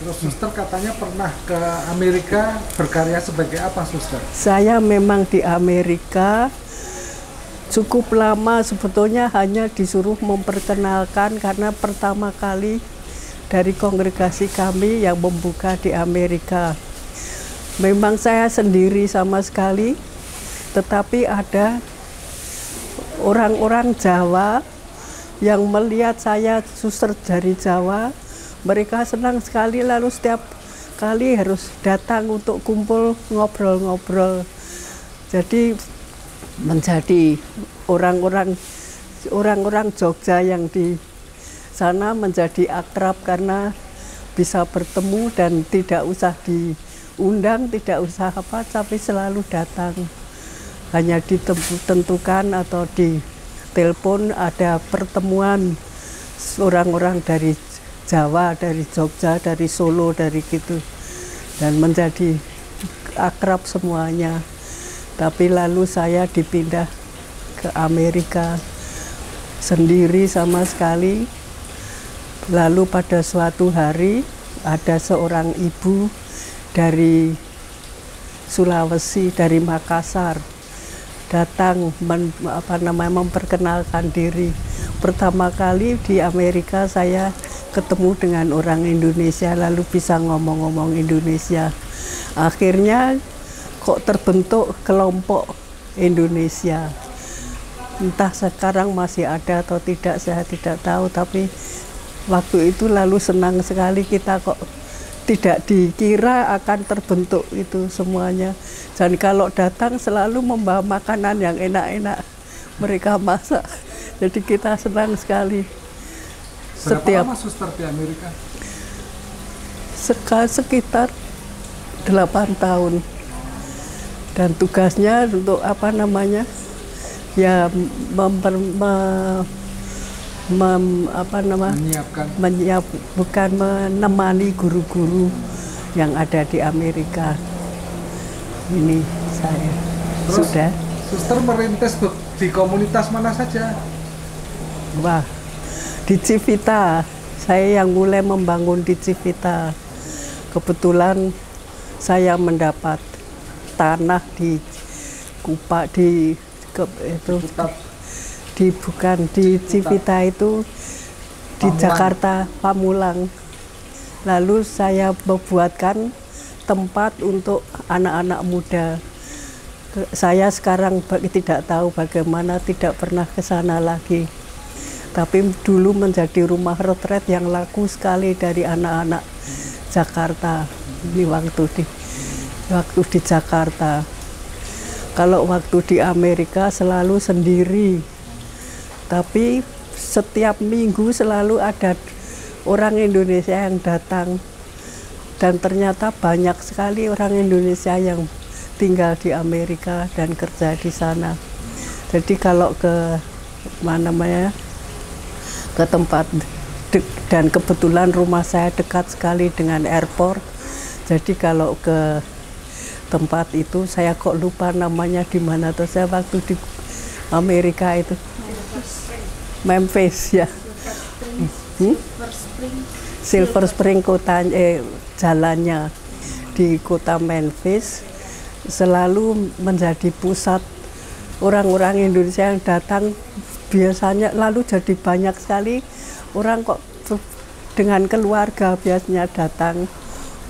Terus suster katanya pernah ke Amerika berkarya sebagai apa, suster? Saya memang di Amerika cukup lama, sebetulnya hanya disuruh memperkenalkan karena pertama kali dari kongregasi kami yang membuka di Amerika. Memang saya sendiri sama sekali, tetapi ada orang-orang Jawa yang melihat saya suster dari Jawa. Mereka senang sekali, lalu setiap kali harus datang untuk kumpul ngobrol-ngobrol. Jadi menjadi orang-orang Jogja yang di sana menjadi akrab karena bisa bertemu dan tidak usah diundang, tidak usah apa, tapi selalu datang. Hanya ditentukan atau di telepon ada pertemuan orang-orang dari Jawa, dari Jogja, dari Solo, dari gitu, dan menjadi akrab semuanya. Tapi lalu saya dipindah ke Amerika sendiri sama sekali. Lalu pada suatu hari ada seorang ibu dari Sulawesi, dari Makassar, datang memperkenalkan diri. Pertama kali di Amerika saya ketemu dengan orang Indonesia, lalu bisa ngomong-ngomong Indonesia. Akhirnya kok terbentuk kelompok Indonesia. Entah sekarang masih ada atau tidak, saya tidak tahu, tapi waktu itu lalu senang sekali kita kok tidak dikira akan terbentuk itu semuanya. Dan kalau datang selalu membawa makanan yang enak-enak mereka masak. Jadi kita senang sekali. Berapa lama suster di Amerika? Sekitar 8 tahun. Dan tugasnya untuk ya bukan menemani guru-guru yang ada di Amerika. Ini saya. Terus, sudah. Suster merintis di komunitas mana saja? Wah, di Civita. Saya yang mulai membangun di Civita. Kebetulan saya mendapat tanah di Civita itu di Pamulang. Jakarta, Pamulang. Lalu saya membuatkan tempat untuk anak-anak muda. Saya sekarang tidak tahu bagaimana, tidak pernah ke sana lagi. Tapi dulu menjadi rumah retret yang laku sekali dari anak-anak Jakarta. Ini waktu di Jakarta. Kalau waktu di Amerika selalu sendiri. Tapi setiap minggu selalu ada orang Indonesia yang datang. Dan ternyata banyak sekali orang Indonesia yang tinggal di Amerika dan kerja di sana. Jadi kalau ke ke tempat dan kebetulan rumah saya dekat sekali dengan airport. Jadi kalau ke tempat itu saya kok lupa namanya di mana tuh, saya waktu di Amerika itu. Memphis ya. Silver Spring jalannya di kota Memphis selalu menjadi pusat orang-orang Indonesia yang datang. Biasanya lalu jadi banyak sekali orang kok dengan keluarga biasanya datang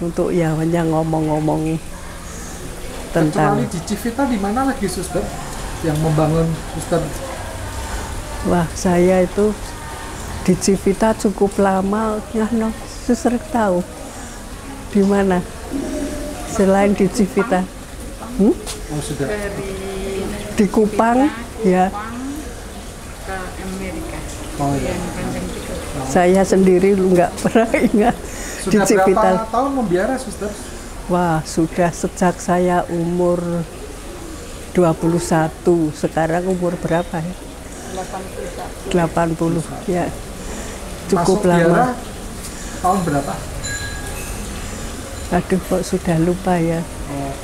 untuk ya hanya ngomong-ngomong tentang. Kecuali di Civita, di mana lagi suster yang membangun suster? Wah, saya itu di Civita cukup lama, suster tahu di mana selain di Civita? Oh, sudah. Di Kupang ya. Ke Amerika. Oh, ya. Saya sendiri nggak pernah ingat di Sudah Civita. berapa tahun membiara, suster? Wah, sudah sejak saya umur 21. Sekarang umur berapa ya? 80 ya. Cukup Masuk lama. biara tahun berapa? Aduh, kok sudah lupa ya. Oh.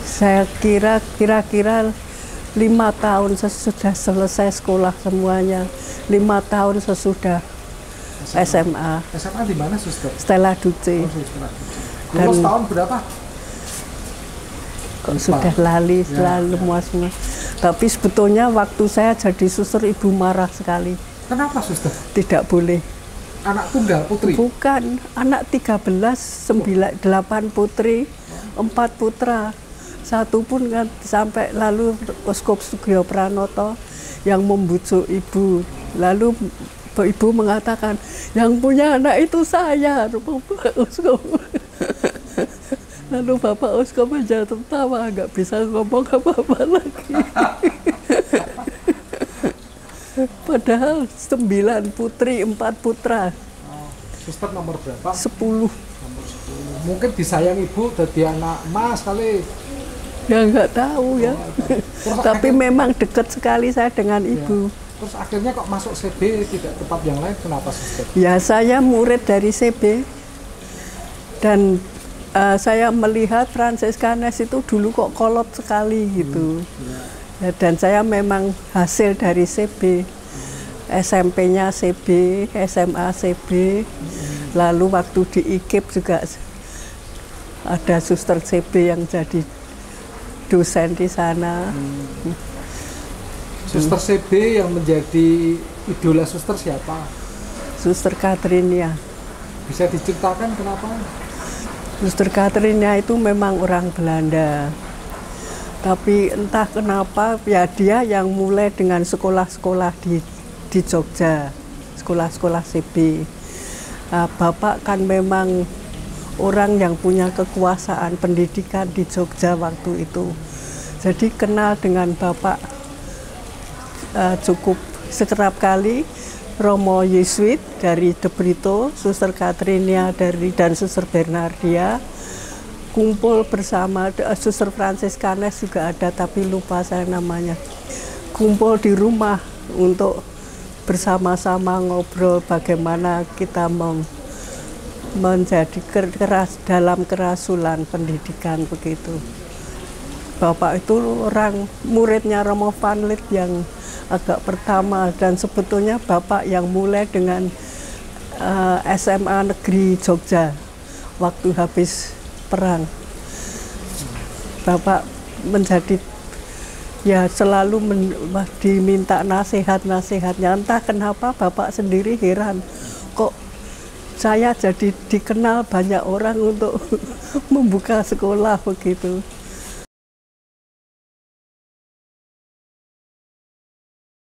Saya kira-kira 5 tahun sesudah selesai sekolah semuanya. 5 tahun sesudah SMA. SMA di mana, Suster? Stella Duce. Oh, Suster. Lulus Dan- tahun berapa? Kok Lupa. sudah lali, Ya, selalu semua. Tapi sebetulnya waktu saya jadi suster, ibu marah sekali. Kenapa, Suster? Tidak boleh. Anak tunggal putri? Bukan, anak 13, 9, 8 putri, 4 putra. Satu pun kan sampai lalu Uskup Sugio Pranoto yang membujuk ibu. Lalu ibu mengatakan, yang punya anak itu saya, Bapak Uskup. Lalu Bapak Uskup aja tertawa, nggak bisa ngomong apa-apa lagi. Padahal 9 putri, 4 putra, Oh, Suster nomor berapa? 10. Nomor 10. Mungkin disayang ibu jadi anak emas kali. Ya nggak tahu ya. Terus Tapi memang dekat sekali saya dengan ibu. Terus akhirnya kok masuk CB tidak tempat yang lain, kenapa, Suster? Ya saya murid dari CB. Dan saya melihat Fransiskanes itu dulu kok kolot sekali gitu. Ya, dan saya memang hasil dari CB. SMP-nya CB, SMA CB. Lalu waktu di IKIP juga ada suster CB yang jadi dosen di sana. Suster CB yang menjadi idola Suster siapa? Suster Katrinia. Bisa diceritakan kenapa? Suster Katrinia itu memang orang Belanda. Tapi entah kenapa ya dia yang mulai dengan sekolah-sekolah di Jogja, sekolah-sekolah CB. Bapak kan memang orang yang punya kekuasaan pendidikan di Jogja waktu itu. Jadi kenal dengan Bapak cukup sekerap kali. Romo Yesuit dari De Brito, Suster Katrinia dan Suster Bernardia kumpul bersama. Suster Fransiskanes juga ada tapi lupa saya namanya. Kumpul di rumah untuk bersama-sama ngobrol bagaimana kita menjadi keras dalam kerasulan pendidikan begitu. Bapak itu orang muridnya Romo Van Lith yang agak pertama, dan sebetulnya Bapak yang mulai dengan SMA Negeri Jogja waktu habis perang. Bapak menjadi ya selalu diminta nasihat-nasihatnya. Entah kenapa Bapak sendiri heran, kok saya jadi dikenal banyak orang untuk membuka sekolah begitu.